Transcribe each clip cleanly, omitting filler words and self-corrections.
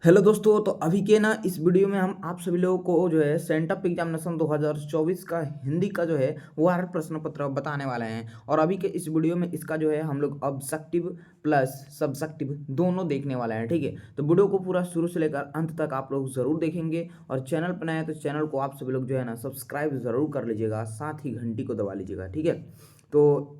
Hello दोस्तों, तो अभी के ना इस वीडियो में हम आप सभी लोगों को जो है सेंटअप एग्जामिनेशन 2024 का हिंदी का जो है वो हर प्रश्न पत्र बताने वाले हैं। और अभी के इस वीडियो में इसका जो है हम लोग ऑब्जेक्टिव प्लस सब्जेक्टिव दोनों देखने वाले हैं। ठीक है, तो वीडियो को पूरा शुरू से लेकर अंत तक आप लोग ज़रूर देखेंगे। और चैनल पर नए हैं तो चैनल को आप सभी लोग जो है ना सब्सक्राइब ज़रूर कर लीजिएगा, साथ ही घंटी को दबा लीजिएगा। ठीक है, तो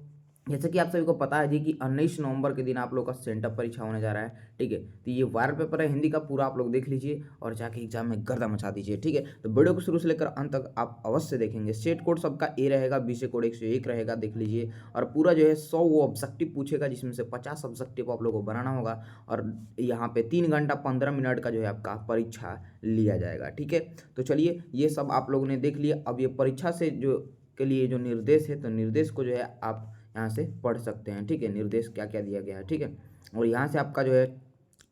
जैसे कि आप सभी को पता है जी कि 19 नवंबर के दिन आप लोग का सेंटअप परीक्षा होने जा रहा है। ठीक है, तो ये वायरल पेपर है हिंदी का, पूरा आप लोग देख लीजिए और जाके एग्जाम में गर्दा मचा दीजिए। ठीक है, तो वीडियो को शुरू से लेकर अंत तक आप अवश्य देखेंगे। स्टेट कोड सबका ए रहेगा, बीसी कोड 101 रहेगा, देख लीजिए। और पूरा जो है 100 वो ऑब्जेक्टिव पूछेगा, जिसमें से 50 ऑब्जेक्टिव आप लोग को बनाना होगा। और यहाँ पे 3 घंटा 15 मिनट का जो है आपका परीक्षा लिया जाएगा। ठीक है, तो चलिए ये सब आप लोगों ने देख लिया। अब ये परीक्षा से जो के लिए जो निर्देश है, तो निर्देश को जो है आप यहाँ से पढ़ सकते हैं। ठीक है, निर्देश क्या क्या दिया गया है। ठीक है, और यहाँ से आपका जो है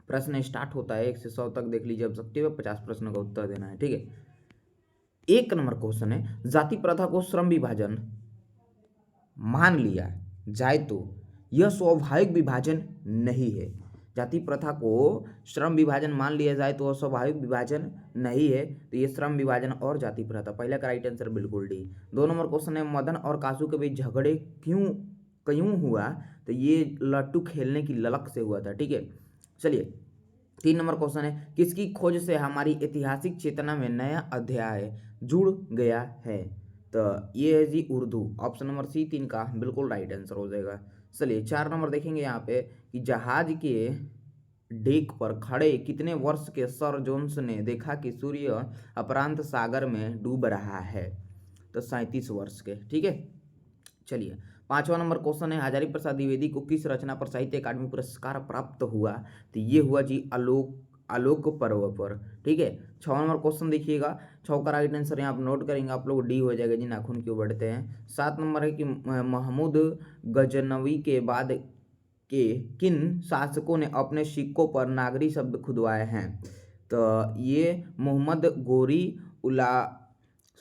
प्रश्न स्टार्ट होता है 1 से 100 तक, देख लीजिए ऑब्जेक्टिव है, 50 प्रश्नों का उत्तर देना है। ठीक है, 1 नंबर क्वेश्चन है, जाति प्रथा को श्रम विभाजन मान लिया जाए तो यह स्वाभाविक विभाजन नहीं है। जाति प्रथा को श्रम विभाजन मान लिया जाए तो वह स्वाभाविक विभाजन नहीं है, तो ये श्रम विभाजन और जाति प्रथा, पहला का राइट आंसर बिल्कुल डी। 2 नंबर क्वेश्चन है, मदन और कासू के बीच झगड़े क्यों क्यों हुआ, तो ये लट्टू खेलने की ललक से हुआ था। ठीक है, चलिए 3 नंबर क्वेश्चन है, किसकी खोज से हमारी ऐतिहासिक चेतना में नया अध्याय जुड़ गया है, तो ये है जी उर्दू, ऑप्शन नंबर सी 3 का बिल्कुल राइट आंसर हो जाएगा। चलिए 4 नंबर देखेंगे यहाँ पे कि जहाज के डेक पर खड़े कितने वर्ष के सर जोन्स ने देखा कि सूर्य अपरांत सागर में डूब रहा है, तो 37 वर्ष के। ठीक है, चलिए 5वां नंबर क्वेश्चन है, हजारी प्रसाद द्विवेदी को किस रचना पर साहित्य अकादमी पुरस्कार प्राप्त हुआ, तो ये हुआ जी आलोक आलोक पर्व पर। ठीक है, 6वां नंबर क्वेश्चन देखिएगा, 6 का राइट आंसर यहाँ आप नोट करेंगे आप लोग, डी हो जाएगा जी, नाखून क्यों बढ़ते हैं। 7 नंबर है कि महमूद गजनवी के बाद के किन शासकों ने अपने सिक्कों पर नागरी शब्द खुदवाए हैं, तो ये मोहम्मद गोरी उला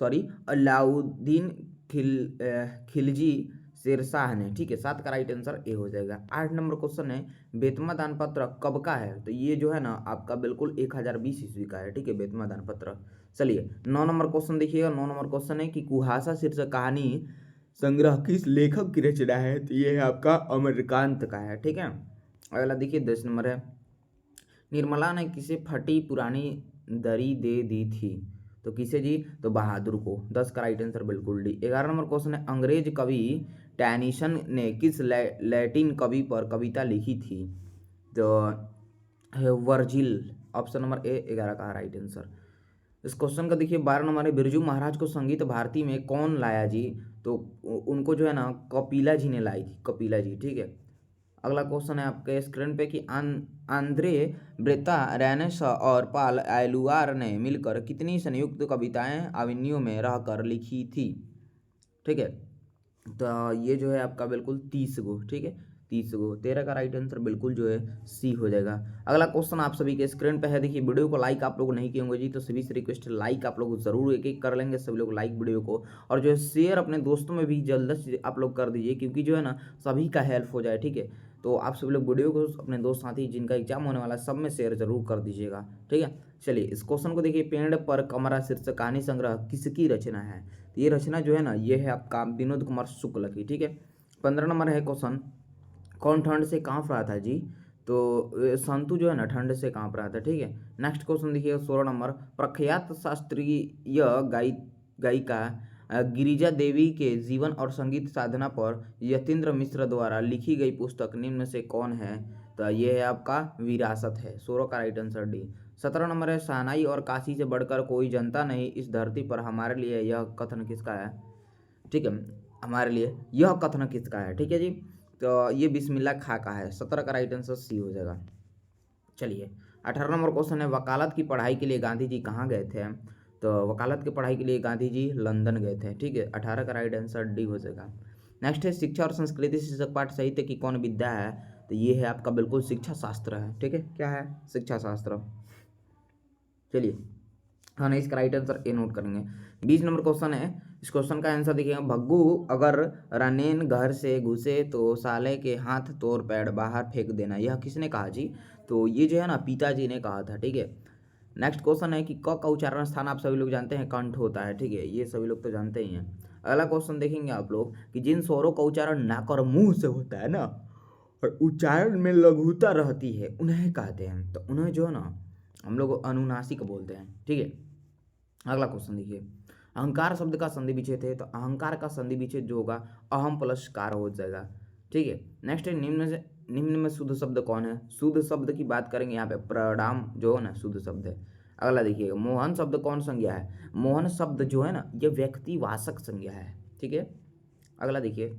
अलाउद्दीन खिलजी शेरशाह ने। ठीक है, 7 का राइट आंसर ए हो जाएगा। 8 नंबर क्वेश्चन है, बेतमा दान पत्र कब का है, तो ये जो है ना आपका बिल्कुल 1020 ईस्वी का है। ठीक है, बेतमा दान पत्र। चलिए 9 नंबर क्वेश्चन देखिएगा, 9 नंबर क्वेश्चन है कि कुहासा शीर्षक कहानी संग्रह किस लेखक की रचना है, तो ये है आपका अमरकांत का है। ठीक है, अगला देखिए 10 नंबर है, निर्मला ने किसे फटी पुरानी दरी दे दी थी, तो किसे जी, तो बहादुर को। 10 का राइट आंसर बिल्कुल डी। 11 नंबर क्वेश्चन है, अंग्रेज कवि टैनिसन ने किस लैटिन कवि पर कविता लिखी थी, तो है वर्जिल, ऑप्शन नंबर ए 11 का राइट आंसर। इस क्वेश्चन का देखिए 12 नंबर है, बिरजू महाराज को संगीत भारती में कौन लाया जी, तो उनको जो है ना कपिला जी ने लाई थी, कपिला जी। ठीक है, अगला क्वेश्चन है आपके स्क्रीन पे कि आंद्रे ब्रेता रैनेस और पाल एलुआर ने मिलकर कितनी संयुक्त कविताएं अविन्यो में रहकर लिखी थी। ठीक है, तो ये जो है आपका बिल्कुल 30 गो। ठीक है, 30 गो, 13 का राइट आंसर बिल्कुल जो है सी हो जाएगा। अगला क्वेश्चन आप सभी के स्क्रीन पे है, देखिए वीडियो को लाइक आप लोग नहीं किए होंगे जी, तो सभी से रिक्वेस्ट लाइक आप लोग जरूर एक एक कर लेंगे, सभी लोग लाइक वीडियो को, और जो है शेयर अपने दोस्तों में भी जल्द से आप लोग कर दीजिए, क्योंकि जो है ना सभी का हेल्प हो जाए। ठीक है, तो आप सभी लोग वीडियो को अपने दोस्त साथी जिनका एग्जाम होने वाला है सब में शेयर जरूर कर दीजिएगा। ठीक है, चलिए इस क्वेश्चन को देखिए, पेड़ पर कमरा शीर्षक कहानी संग्रह किसकी रचना है, तो ये रचना जो है ना ये है आपका विनोद कुमार शुक्ल की। ठीक है, 15 नंबर है क्वेश्चन, कौन ठंड से कांप रहा था जी, तो संतु जो है ना ठंड से कांप रहा था। ठीक है, नेक्स्ट क्वेश्चन देखिएगा 16 नंबर, प्रख्यात शास्त्रीय गायिका गिरिजा देवी के जीवन और संगीत साधना पर यतीन्द्र मिश्र द्वारा लिखी गई पुस्तक निम्न में से कौन है, तो ये है आपका विरासत है, 16 का राइट आंसर डी। 17 नंबर है, शहनाई और काशी से बढ़कर कोई जनता नहीं इस धरती पर, हमारे लिए यह कथन किसका है। ठीक है, हमारे लिए यह कथन किसका है। ठीक है जी, तो ये बिस्मिल्लाह खा का है, 17 का राइट आंसर सी हो जाएगा। चलिए 18 नंबर क्वेश्चन है, वकालत की पढ़ाई के लिए गांधी जी कहाँ गए थे, तो वकालत की पढ़ाई के लिए गांधी जी लंदन गए थे। ठीक है, 18 का राइट आंसर डी हो जाएगा। नेक्स्ट है, शिक्षा और संस्कृति शीर्षक पाठ साहित्य की कौन विद्या है, तो ये है आपका बिल्कुल शिक्षा शास्त्र है। ठीक है, क्या है, शिक्षा शास्त्र। चलिए हाँ नहीं, इसका राइट आंसर ए नोट करेंगे। 20 नंबर क्वेश्चन है, इस क्वेश्चन का आंसर देखिएगा, भग्गू अगर रानेन घर से घुसे तो साले के हाथ तोड़ पैर बाहर फेंक देना, यह किसने कहा जी, तो ये जो है ना पिताजी ने कहा था, ठीक है। नेक्स्ट क्वेश्चन है कि क का उच्चारण स्थान आप सभी लोग जानते हैं कंठ होता है, ठीक है, ये सभी लोग तो जानते ही हैं। अगला क्वेश्चन देखेंगे आप लोग कि जिन स्वरों का उच्चारण नाक और मुंह से होता है ना और उच्चारण में लघुता रहती है उन्हें कहते हैं, तो उन्हें जो है ना हम लोग अनुनासिक बोलते हैं, ठीक है। अगला क्वेश्चन देखिए, अहंकार शब्द का संधि विच्छेद है, तो अहंकार का संधि विच्छेद जो होगा अहम प्लस कार हो जाएगा, ठीक है। नेक्स्ट है निम्न में शुद्ध शब्द कौन है। शुद्ध शब्द की बात करेंगे यहाँ पे प्रणाम जो है ना शुद्ध शब्द है। अगला देखिएगा, मोहन शब्द कौन संज्ञा है। मोहन शब्द जो है ना ये व्यक्तिवाचक संज्ञा है, ठीक है। अगला देखिए,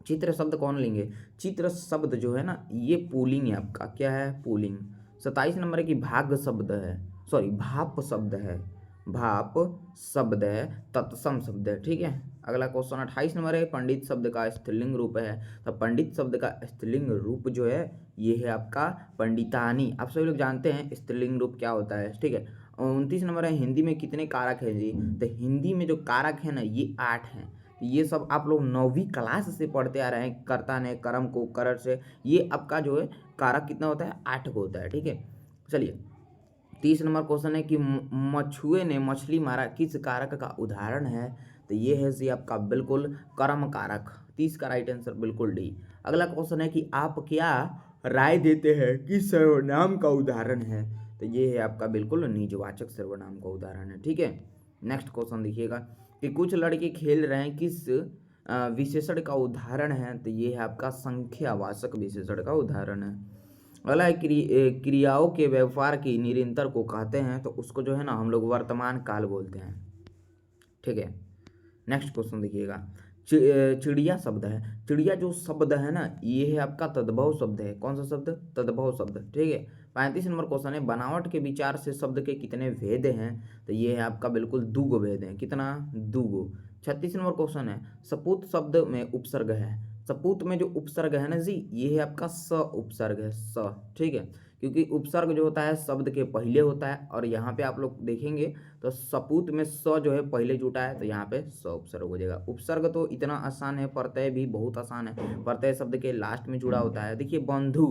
चित्र शब्द कौन लेंगे। चित्र शब्द जो है ना ये पुल्लिंग है आपका, क्या है पुल्लिंग। 27 नंबर है कि भाग शब्द है, सॉरी भाप शब्द है, भाप शब्द है, तत्सम शब्द है, ठीक है। अगला क्वेश्चन 28 नंबर है, पंडित शब्द का स्त्रीलिंग रूप है, तो पंडित शब्द का स्त्रीलिंग रूप जो है ये है आपका पंडितानी। आप सभी लोग जानते हैं स्त्रीलिंग रूप क्या होता है, ठीक है। 29 नंबर है, हिंदी में कितने कारक हैं जी। तो हिंदी में जो कारक है ना ये 8 हैं। ये सब आप लोग 9वीं क्लास से पढ़ते आ रहे हैं, कर्ता ने कर्म को करर से, ये आपका जो है कारक कितना होता है 8 को होता है, ठीक है। चलिए 30 नंबर क्वेश्चन है कि मछुए ने मछली मारा किस कारक का उदाहरण है, तो ये है जी आपका बिल्कुल कर्म कारक। 30 का राइट आंसर बिल्कुल डी। अगला क्वेश्चन है कि आप क्या राय देते हैं कि सर्वनाम का उदाहरण है, तो ये है आपका बिल्कुल निजवाचक सर्वनाम का उदाहरण है, ठीक है। नेक्स्ट क्वेश्चन देखिएगा कि कुछ लड़के खेल रहे हैं किस विशेषण का उदाहरण है, तो ये है आपका संख्यावाचक विशेषण का उदाहरण है। अगला है क्रियाओं के व्यवहार की निरंतर को कहते हैं, तो उसको जो है ना हम लोग वर्तमान काल बोलते हैं, ठीक है। नेक्स्ट क्वेश्चन देखिएगा, चिड़िया शब्द है। चिड़िया जो शब्द है ना ये है आपका तद्भव शब्द है। कौन सा शब्द, तद्भव शब्द, ठीक है। 35 नंबर क्वेश्चन है, बनावट के विचार से शब्द के कितने भेद हैं, तो ये है आपका बिल्कुल दूगो भेद हैं। कितना, दूगो। 36 नंबर क्वेश्चन है, सपूत शब्द में उपसर्ग है। सपूत में जो उपसर्ग है ना जी ये है आपका स उपसर्ग है, स, ठीक है। क्योंकि उपसर्ग जो होता है शब्द के पहले होता है, और यहाँ पे आप लोग देखेंगे तो सपूत में स जो है पहले जुटा है, तो यहाँ पे स उपसर्ग हो जाएगा। उपसर्ग तो इतना आसान है, प्रत्यय भी बहुत आसान है। प्रत्यय शब्द के लास्ट में जुड़ा होता है। देखिए बंधु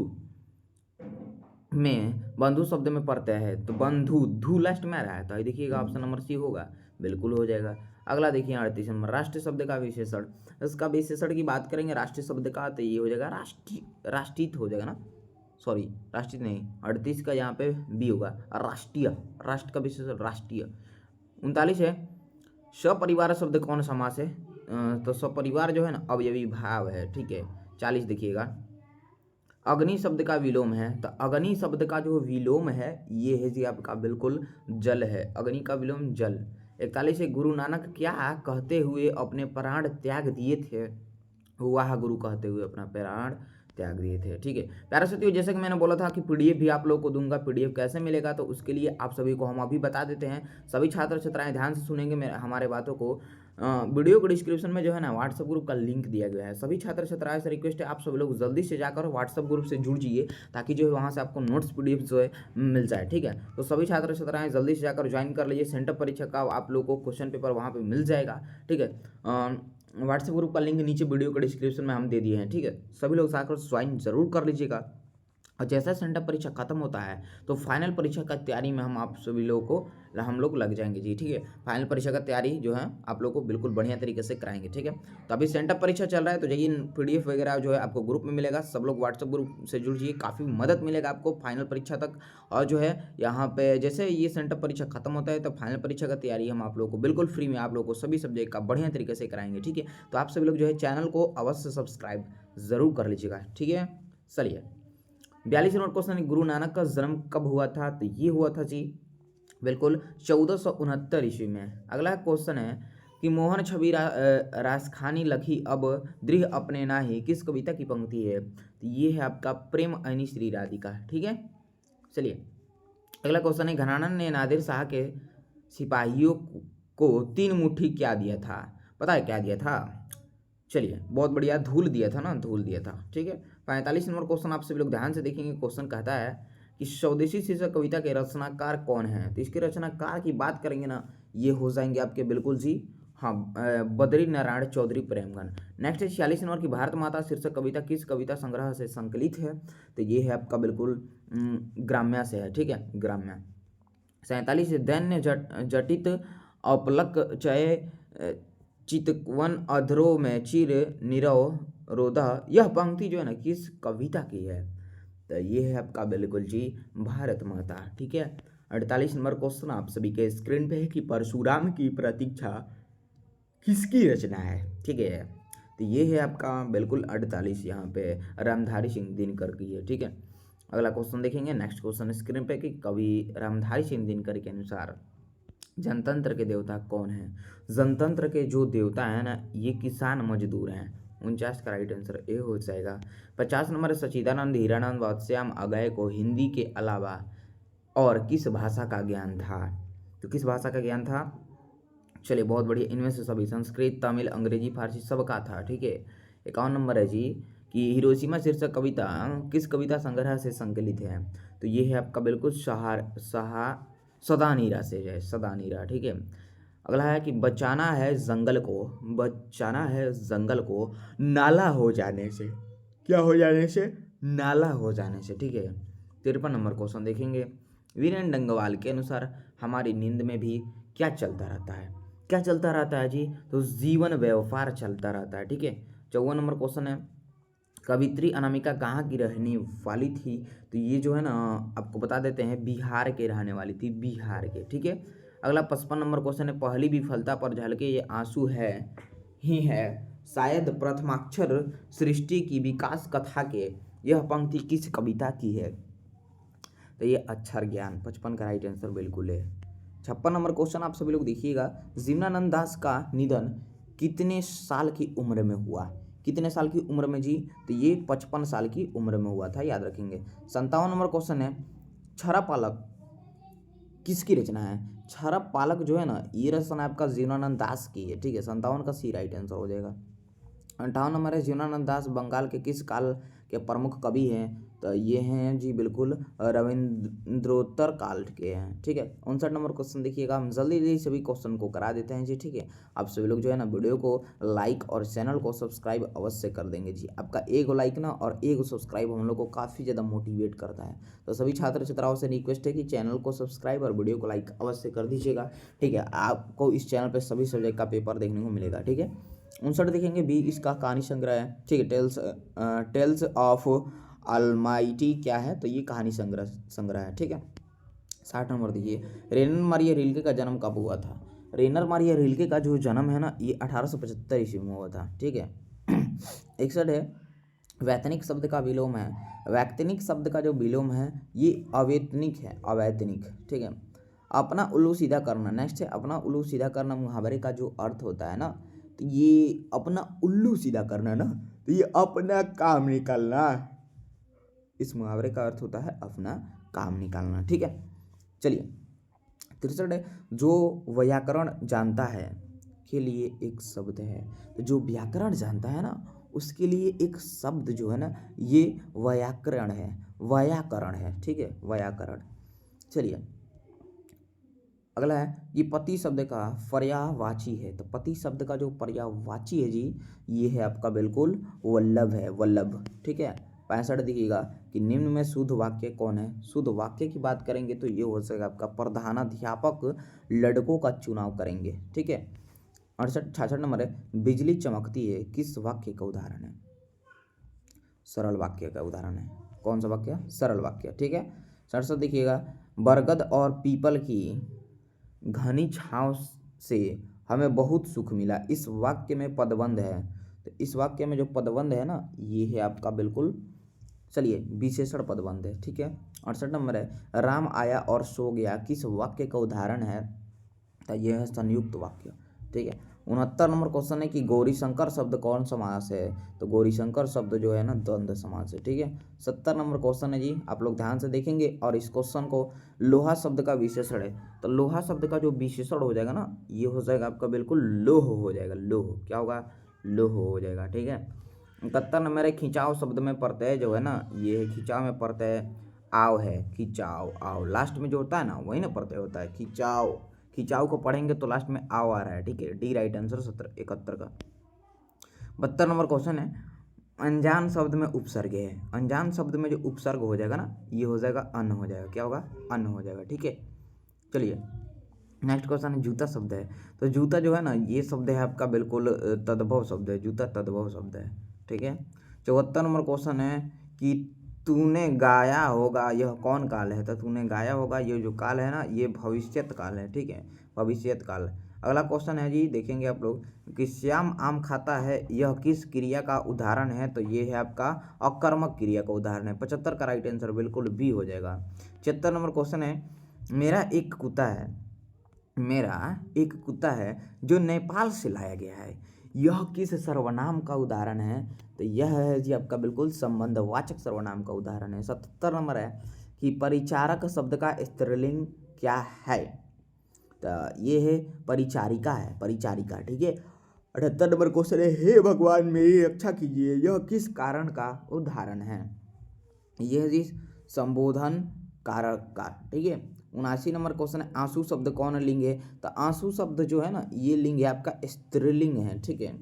में, बंधु शब्द में प्रत्यय है, तो बंधु धू लास्ट में आ रहा है, तो देखिएगा ऑप्शन नंबर सी होगा, बिल्कुल हो जाएगा। अगला देखिए 38 नंबर, राष्ट्रीय शब्द का विशेषण। इसका विशेषण की बात करेंगे राष्ट्रीय शब्द का, तो ये हो जाएगा राष्ट्रीय हो जाएगा ना, सॉरी राष्ट्रीय नहीं, 38 का यहाँ पे बी होगा, राष्ट्रीय, राष्ट्र का विशेषण राष्ट्रीय। 39 है, सपरिवार शब्द कौन समास है, तो सपरिवार जो है ना अवयवी भाव है, ठीक है। 40 देखिएगा, अग्नि शब्द का विलोम है, तो अग्नि शब्द का जो विलोम है ये है जी आपका बिल्कुल जल है, अग्नि का विलोम जल। 41 है, गुरु नानक क्या कहते हुए अपने प्राण त्याग दिए थे, वाह गुरु कहते हुए अपना प्राण त्याग दिए थे, ठीक है। प्यारे साथियों, जैसे कि मैंने बोला था कि पीडीएफ भी आप लोगों को दूंगा, पीडीएफ कैसे मिलेगा, तो उसके लिए आप सभी को हम अभी बता देते हैं। सभी छात्र छात्राएं ध्यान से सुनेंगे मेरे हमारे बातों को। वीडियो को डिस्क्रिप्शन में जो है ना व्हाट्सएप ग्रुप का लिंक दिया गया है। सभी छात्र छात्राएं से रिक्वेस्ट है आप सभी लोग जल्दी से जाकर व्हाट्सएप ग्रुप से जुड़ जाइए, ताकि जो है वहाँ से आपको नोट्स पीडीएफ जो है मिल जाए, ठीक है। तो सभी छात्र छात्राएं जल्दी से जाकर ज्वाइन कर लीजिए। सेंटर परीक्षा का आप लोगों को क्वेश्चन पेपर वहाँ पर मिल जाएगा, ठीक है। व्हाट्सएप ग्रुप का लिंक नीचे वीडियो के डिस्क्रिप्शन में हम दे दिए हैं, ठीक है। सभी लोग जाकर ज्वाइन जरूर कर लीजिएगा। और जैसा सेंटर परीक्षा खत्म होता है तो फाइनल परीक्षा का तैयारी में हम सभी लोगों को हम लोग लग जाएंगे जी, ठीक है। फाइनल परीक्षा का तैयारी जो है आप लोग को बिल्कुल बढ़िया तरीके से कराएंगे, ठीक है। तो अभी सेंटर परीक्षा चल रहा है, तो जाइए पीडीएफ वगैरह जो है आपको ग्रुप में मिलेगा। सब लोग व्हाट्सएप ग्रुप से जुड़ जाइए, काफ़ी मदद मिलेगा आपको फाइनल परीक्षा तक। और जो है यहाँ पे जैसे ये सेंटर परीक्षा खत्म होता है तो फाइनल परीक्षा का तैयारी हम आप लोग को बिल्कुल फ्री में आप लोग को सभी सब्जेक्ट का बढ़िया तरीके से कराएंगे, ठीक है। तो आप सभी लोग जो है चैनल को अवश्य सब्सक्राइब जरूर कर लीजिएगा, ठीक है। चलिए 42 नंबर क्वेश्चन, गुरु नानक का जन्म कब हुआ था, तो ये हुआ था जी बिल्कुल 1469 ईस्वी में। अगला क्वेश्चन है कि मोहन छवि रासखानी लखी अब दृढ़ अपने नाही किस कविता की पंक्ति है, तो ये है आपका प्रेम अनि श्री राधिका, ठीक है। चलिए अगला क्वेश्चन है, घराना ने नादिर शाह के सिपाहियों को 3 मुट्ठी क्या दिया था, पता है क्या दिया था, चलिए बहुत बढ़िया, धूल दिया था ना, धूल दिया था, ठीक है। 45 नंबर क्वेश्चन आप सभी लोग ध्यान से देखेंगे। क्वेश्चन कहता है कि स्वदेशी शीर्षक कविता के रचनाकार कौन है, तो इसके रचनाकार की बात करेंगे ना ये हो जाएंगे आपके बिल्कुल जी हाँ, बद्री नारायण चौधरी प्रेमगन। नेक्स्ट है 46 नंबर की भारत माता शीर्षक कविता किस कविता संग्रह से संकलित है? तो ये है आपका बिल्कुल ग्राम्या से है, ठीक है, ग्राम्या। 47 दैन्य जटित अपलक चय चितवन अधरों में चिर नीरव रोदा, यह पंक्ति जो है ना किस कविता की है? तो ये है आपका बिल्कुल जी भारत माता, ठीक है। 48 नंबर क्वेश्चन आप सभी के स्क्रीन पे है कि परशुराम की प्रतीक्षा किसकी रचना है? ठीक है, तो ये है आपका बिल्कुल 48 यहाँ पे रामधारी सिंह दिनकर की है, ठीक है। अगला क्वेश्चन देखेंगे, नेक्स्ट क्वेश्चन स्क्रीन पे कि कवि रामधारी सिंह दिनकर के अनुसार जनतंत्र के देवता कौन है? जनतंत्र के जो देवता है ना ये किसान मजदूर हैं। 49 का राइट आंसर ए हो जाएगा। 50 नंबर सच्चिदानंद हीरानंद वात्स्याम अगय को हिंदी के अलावा और किस भाषा का ज्ञान था? तो किस भाषा का ज्ञान था? चलिए बहुत बढ़िया, इनमें से सभी संस्कृत, तमिल, अंग्रेजी, फारसी सबका था, ठीक है। 51 नंबर है जी कि हिरोशिमा शीर्षक कविता किस कविता संग्रह से संकलित है? तो ये है आपका बिल्कुल सदानीरा से है, सदानीरा, ठीक है। अगला है कि बचाना है जंगल को, बचाना है जंगल को नाला हो जाने से, क्या हो जाने से? नाला हो जाने से, ठीक है। 53 नंबर क्वेश्चन देखेंगे, वीरेन डंगवाल के अनुसार हमारी नींद में भी क्या चलता रहता है? क्या चलता रहता है जी? तो जीवन व्यापार चलता रहता है, ठीक है। 54 नंबर क्वेश्चन है, कवित्री अनामिका कहाँ की रहने वाली थी? तो ये जो है ना आपको बता देते हैं बिहार के रहने वाली थी, बिहार के, ठीक है। अगला 55 नंबर क्वेश्चन है, पहली विफलता पर झलके ये आंसू है ही है शायद प्रथमाक्षर सृष्टि की विकास कथा के, यह पंक्ति किस कविता की है? तो ये अक्षर ज्ञान। 55 का राइट आंसर बिल्कुल है। 56 नंबर क्वेश्चन आप सभी लोग देखिएगा, जीवनानंद दास का निधन कितने साल की उम्र में हुआ? कितने साल की उम्र में जी? तो ये 55 साल की उम्र में हुआ था, याद रखेंगे। 57 नंबर क्वेश्चन है, छरा पालक किसकी रचना है? छरा पालक जो है ना ये रचना आपका जीवनानंद दास की है, ठीक है। 57 का सी राइट आंसर हो जाएगा। 58 नंबर है, जीवनानंद दास बंगाल के किस काल के प्रमुख कवि हैं? तो ये हैं जी बिल्कुल रविंद्रोत्तर काल के हैं, ठीक है। 59 नंबर क्वेश्चन देखिएगा, हम जल्दी जल्दी सभी क्वेश्चन को करा देते हैं जी, ठीक है। आप सभी लोग जो है ना वीडियो को लाइक और चैनल को सब्सक्राइब अवश्य कर देंगे जी। आपका एक लाइक ना और एक सब्सक्राइब हम लोग को काफ़ी ज़्यादा मोटिवेट करता है। तो सभी छात्र छात्राओं से रिक्वेस्ट है कि चैनल को सब्सक्राइब और वीडियो को लाइक अवश्य कर दीजिएगा, ठीक है। आपको इस चैनल पर सभी सब्जेक्ट का पेपर देखने को मिलेगा, ठीक है। 59 देखेंगे, बी इसका कहानी संग्रह है, ठीक है। टेल्स ऑफ अलमाइटी क्या है? तो ये कहानी संग्रह है, ठीक है। 60 नंबर देखिए, रेनर मारिया रिल्के का जन्म कब हुआ था? रेनर मारिया रिल्के का जो जन्म है ना ये 1875 ईस्वी में हुआ था, ठीक है। 61 है, वैतनिक शब्द का विलोम है, वैतनिक शब्द का जो विलोम है ये अवैतनिक है, अवैतनिक, ठीक है। अपना उल्लू सीधा करना, नेक्स्ट है, अपना उल्लू सीधा करना मुहावरे का जो अर्थ होता है ना, तो ये अपना उल्लू सीधा करना ना, तो ये अपना काम निकालना, इस मुहावरे का अर्थ होता है अपना काम निकालना, ठीक है। चलिए 63 है, जो व्याकरण जानता है के लिए एक शब्द है, तो जो व्याकरण जानता है ना उसके लिए एक शब्द जो है ना ये व्याकरण है, व्याकरण है, ठीक है, व्याकरण। चलिए अगला है, ये पति शब्द का पर्यायवाची है, तो पति शब्द का जो पर्यायवाची है जी ये है आपका बिल्कुल वल्लभ है, वल्लभ, ठीक है। 65 देखिएगा कि निम्न में शुद्ध वाक्य कौन है? शुद्ध वाक्य की बात करेंगे तो ये हो सकेगा आपका प्रधानाध्यापक लड़कों का चुनाव करेंगे, ठीक है। 68 नंबर है, बिजली चमकती है किस वाक्य का उदाहरण है? सरल वाक्य का उदाहरण है। कौन सा वाक्य? सरल वाक्य, ठीक है। 67 देखिएगा, बरगद और पीपल की घनी छांव से हमें बहुत सुख मिला, इस वाक्य में पदबंध है, तो इस वाक्य में जो पदबंध है ना ये है आपका बिल्कुल, चलिए विशेषण पदबंध है, ठीक है। 68 नंबर है, राम आया और सो गया किस वाक्य का उदाहरण है? तो यह है संयुक्त वाक्य, ठीक है। 69 नंबर क्वेश्चन है कि गौरीशंकर शब्द कौन समास है? तो गौरीशंकर शब्द जो है ना द्वंद्व समास है, ठीक है। 70 नंबर क्वेश्चन है जी, आप लोग ध्यान से देखेंगे और इस क्वेश्चन को, लोहा शब्द का विशेषण है, तो लोहा शब्द का जो विशेषण हो जाएगा ना ये हो जाएगा आपका बिल्कुल लोह हो जाएगा, लोह, क्या होगा? लोह हो जाएगा, ठीक है। 71 नंबर है, खिंचाव शब्द में प्रत्यय जो है ना ये है, खिंचाव में प्रत्यय आव है, खिंचाव, आव लास्ट में जो होता है ना वही ना प्रत्यय होता है, खिंचाव, खिंचाव को पढ़ेंगे तो लास्ट में आओ आ रहा है, ठीक है। डी राइट आंसर 71 का। 72 नंबर क्वेश्चन है, अनजान शब्द में उपसर्ग है। अनजान शब्द में जो उपसर्ग हो जाएगा ना, ये हो जाएगा अन्न हो जाएगा। क्या होगा? अन्न हो जाएगा, ठीक है। चलिए नेक्स्ट क्वेश्चन है, जूता शब्द है। तो जूता जो है ना, ये शब्द है आपका बिल्कुल तद्भव शब्द है, जूता तद्भव शब्द है, ठीक है। 74 नंबर क्वेश्चन है कि तूने गाया होगा यह कौन काल है। तो तूने गाया होगा, ये जो काल है ना, ये भविष्यत काल है, ठीक है, भविष्यत काल। अगला क्वेश्चन है जी, देखेंगे आप लोग कि श्याम आम खाता है, यह किस क्रिया का उदाहरण है। तो ये है आपका अकर्मक क्रिया का उदाहरण है। 75 का राइट आंसर बिल्कुल बी हो जाएगा। 76 नंबर क्वेश्चन है, मेरा एक कुत्ता है, मेरा एक कुत्ता है जो नेपाल से लाया गया है, यह किस सर्वनाम का उदाहरण है। तो यह है जी आपका बिल्कुल संबंधवाचक सर्वनाम का उदाहरण है। 77 नंबर है कि परिचारक शब्द का स्त्रीलिंग क्या है। तो ये है परिचारिका है, परिचारिका, ठीक है। 78 नंबर क्वेश्चन है, हे भगवान मेरी रक्षा कीजिए, यह किस कारण का उदाहरण है। यह जी संबोधन कारक का, ठीक है। 79 नंबर क्वेश्चन है, आंसू शब्द कौन लिंग है। तो आंसू शब्द जो है ना, ये लिंग है आपका स्त्रीलिंग है, ठीक है।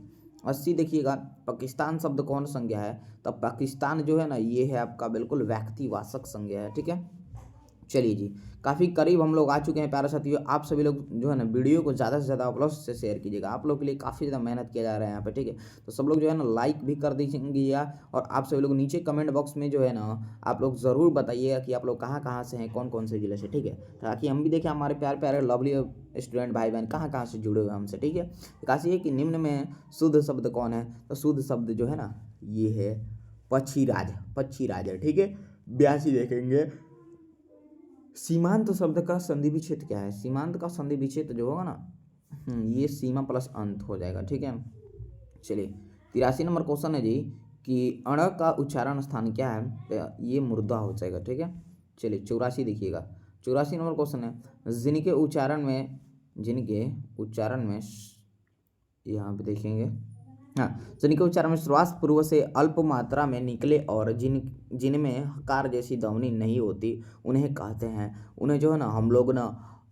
80 देखिएगा, पाकिस्तान शब्द कौन संज्ञा है। तो पाकिस्तान जो है ना, ये है आपका बिल्कुल व्यक्तिवाचक संज्ञा है, ठीक है। चलिए जी, काफ़ी करीब हम लोग आ चुके हैं प्यारे साथियों। आप सभी लोग जो है ना, वीडियो को ज़्यादा से ज़्यादा आप लोग से शेयर कीजिएगा। आप लोग के लिए काफ़ी ज़्यादा मेहनत किया जा रहा है यहाँ पे, ठीक है। तो सब लोग जो है ना लाइक भी कर दीजिएगा, और आप सभी लोग नीचे कमेंट बॉक्स में जो है ना, आप लोग ज़रूर बताइएगा कि आप लोग कहाँ कहाँ से हैं, कौन कौन से ज़िले से, ठीक है, ताकि हम भी देखें हमारे प्यारे प्यारे लवली स्टूडेंट भाई बहन कहाँ कहाँ से जुड़े हुए हैं हमसे, ठीक है। काशी है कि निम्न में शुद्ध शब्द कौन है। तो शुद्ध शब्द जो है ना, ये है पक्षीराज, पक्षीराज है, ठीक है। 82 देखेंगे, सीमांत शब्द का संधि विच्छेद क्या है। सीमांत का संधि विच्छेद जो होगा ना, ये सीमा प्लस अंत हो जाएगा, ठीक है। चलिए 83 नंबर क्वेश्चन है जी कि अण का उच्चारण स्थान क्या है। तो ये मुर्दा हो जाएगा, ठीक है। चलिए 84 देखिएगा, 84 नंबर क्वेश्चन है, जिनके उच्चारण में यहाँ पे देखेंगे, हाँ, जिनके उच्चारण में श्वास पूर्व से अल्प मात्रा में निकले और जिनमें हकार जैसी ध्वनि नहीं होती, उन्हें कहते हैं, उन्हें जो है ना हम लोग ना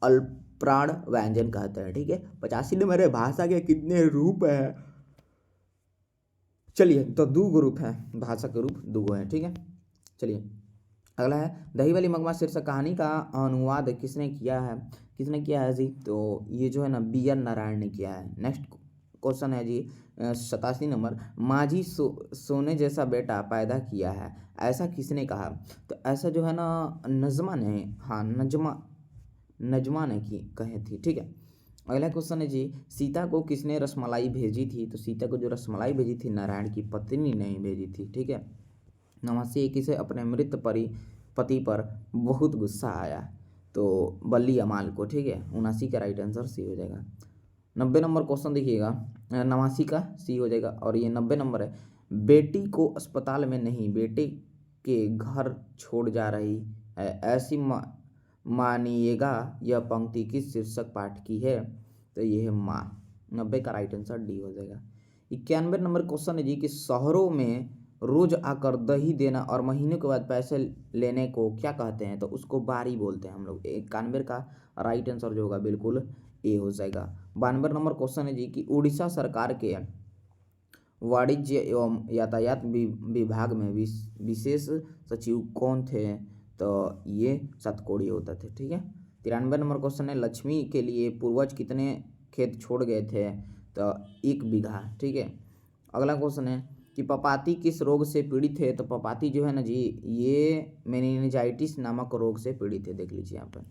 अल्पप्राण व्यंजन कहते हैं, ठीक है। 85 नंबर है, भाषा के कितने रूप है। चलिए, तो दो रूप है, भाषा के रूप दो हैं, ठीक है। चलिए अगला है, दही वाली मगमा शीर्षक कहानी का अनुवाद किसने किया है जी। तो ये जो है ना BN नारायण ने किया है। नेक्स्ट क्वेश्चन है जी 87 नंबर, माझी सोने जैसा बेटा पैदा किया है, ऐसा किसने कहा। तो ऐसा जो है ना नजमा ने, हाँ नजमा ने कहे थी, ठीक है। अगला क्वेश्चन है जी, सीता को किसने रसमलाई भेजी थी। तो सीता को जो रसमलाई भेजी थी, नारायण की पत्नी ने भेजी थी, ठीक है। 89 किसे अपने मृत पति पर बहुत गुस्सा आया। तो बल्ली अमाल को, ठीक है। 79 का राइट आंसर सी हो जाएगा। 90 नंबर क्वेश्चन देखिएगा, 89 का सी हो जाएगा। और ये 90 नंबर है, बेटी को अस्पताल में नहीं बेटे के घर छोड़ जा रही है, ऐसी मानिएगा यह पंक्ति किस शीर्षक पाठ की है। तो ये है माँ। 90 का राइट आंसर डी हो जाएगा। 91 नंबर क्वेश्चन है जी कि शहरों में रोज आकर दही देना और महीने के बाद पैसे लेने को क्या कहते हैं। तो उसको बारी बोलते हैं हम लोग। 91 का राइट आंसर जो होगा बिल्कुल ए हो जाएगा। 92 नंबर क्वेश्चन है जी कि उड़ीसा सरकार के वाणिज्य एवं यातायात विभाग में विशेष सचिव कौन थे। तो ये सतकोड़ी होता थे, ठीक है। 93 नंबर क्वेश्चन है, लक्ष्मी के लिए पूर्वज कितने खेत छोड़ गए थे। तो 1 बीघा, ठीक है। अगला क्वेश्चन है कि पपाती किस रोग से पीड़ित है। तो पपाती जो है ना जी, ये मेनिंजाइटिस नामक रोग से पीड़ित है, देख लीजिए यहाँ पर।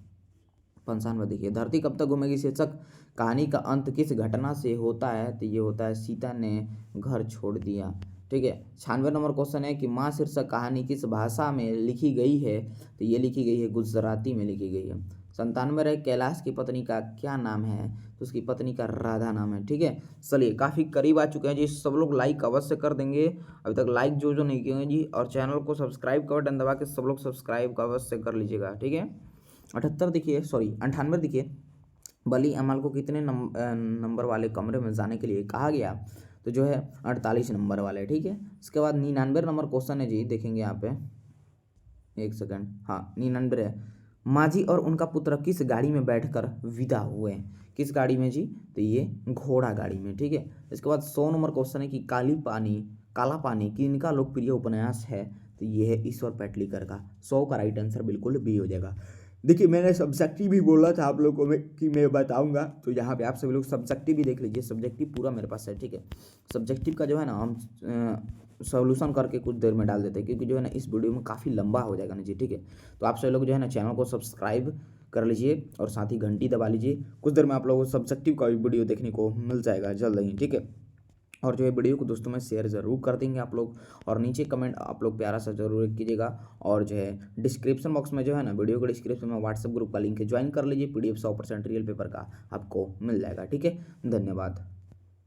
95 देखिए, धरती कब तक घूमेगी शीर्षक कहानी का अंत किस घटना से होता है। तो ये होता है सीता ने घर छोड़ दिया, ठीक है। 96 नंबर क्वेश्चन है कि माँ शीर्षक कहानी किस भाषा में लिखी गई है। तो ये लिखी गई है गुजराती में लिखी गई है। 97 है, कैलाश की पत्नी का क्या नाम है। तो उसकी पत्नी का राधा नाम है, ठीक है। चलिए काफ़ी करीब आ चुके हैं जी, सब लोग लाइक अवश्य कर देंगे। अभी तक लाइक जो नहीं किए हैं जी, और चैनल को सब्सक्राइब का बटन दबा के सब लोग सब्सक्राइब का अवश्य कर लीजिएगा, ठीक है। 98 देखिए, सॉरी 98 देखिए, बली अमाल को कितने नंबर वाले कमरे में जाने के लिए कहा गया। तो जो है 48 नंबर वाले, ठीक है। इसके बाद 99 नंबर क्वेश्चन है जी, देखेंगे यहाँ पे, 1 सेकंड, हाँ 99 है, माझी और उनका पुत्र किस गाड़ी में बैठकर विदा हुए? किस गाड़ी में जी? तो ये घोड़ा गाड़ी में, ठीक है। इसके बाद 100 नंबर क्वेश्चन है कि काला पानी किनका लोकप्रिय उपन्यास है? तो ये है ईश्वर पेटलीकर का। 100 का राइट आंसर बिल्कुल बी हो जाएगा। देखिए, मैंने सब्जेक्टिव भी बोला था आप लोगों में कि मैं बताऊंगा, तो यहाँ पे आप सभी लोग सब्जेक्टिव भी देख लीजिए। सब्जेक्टिव पूरा मेरे पास है, ठीक है। सब्जेक्टिव का जो है ना हम सॉल्यूशन करके कुछ देर में डाल देते हैं, क्योंकि जो है ना इस वीडियो में काफ़ी लंबा हो जाएगा ना जी, ठीक है। तो आप सभी लोग जो है ना चैनल को सब्सक्राइब कर लीजिए और साथ ही घंटी दबा लीजिए। कुछ देर में आप लोगों को सब्जेक्टिव का भी वीडियो देखने को मिल जाएगा जल्द ही, ठीक है। और जो है वीडियो को दोस्तों में शेयर ज़रूर कर देंगे आप लोग, और नीचे कमेंट आप लोग प्यारा सा जरूर कीजिएगा। और जो है डिस्क्रिप्शन बॉक्स में जो है ना वीडियो के डिस्क्रिप्शन में व्हाट्सएप ग्रुप का लिंक है, ज्वाइन कर लीजिए। PDF 100% रियल पेपर का आपको मिल जाएगा, ठीक है। धन्यवाद।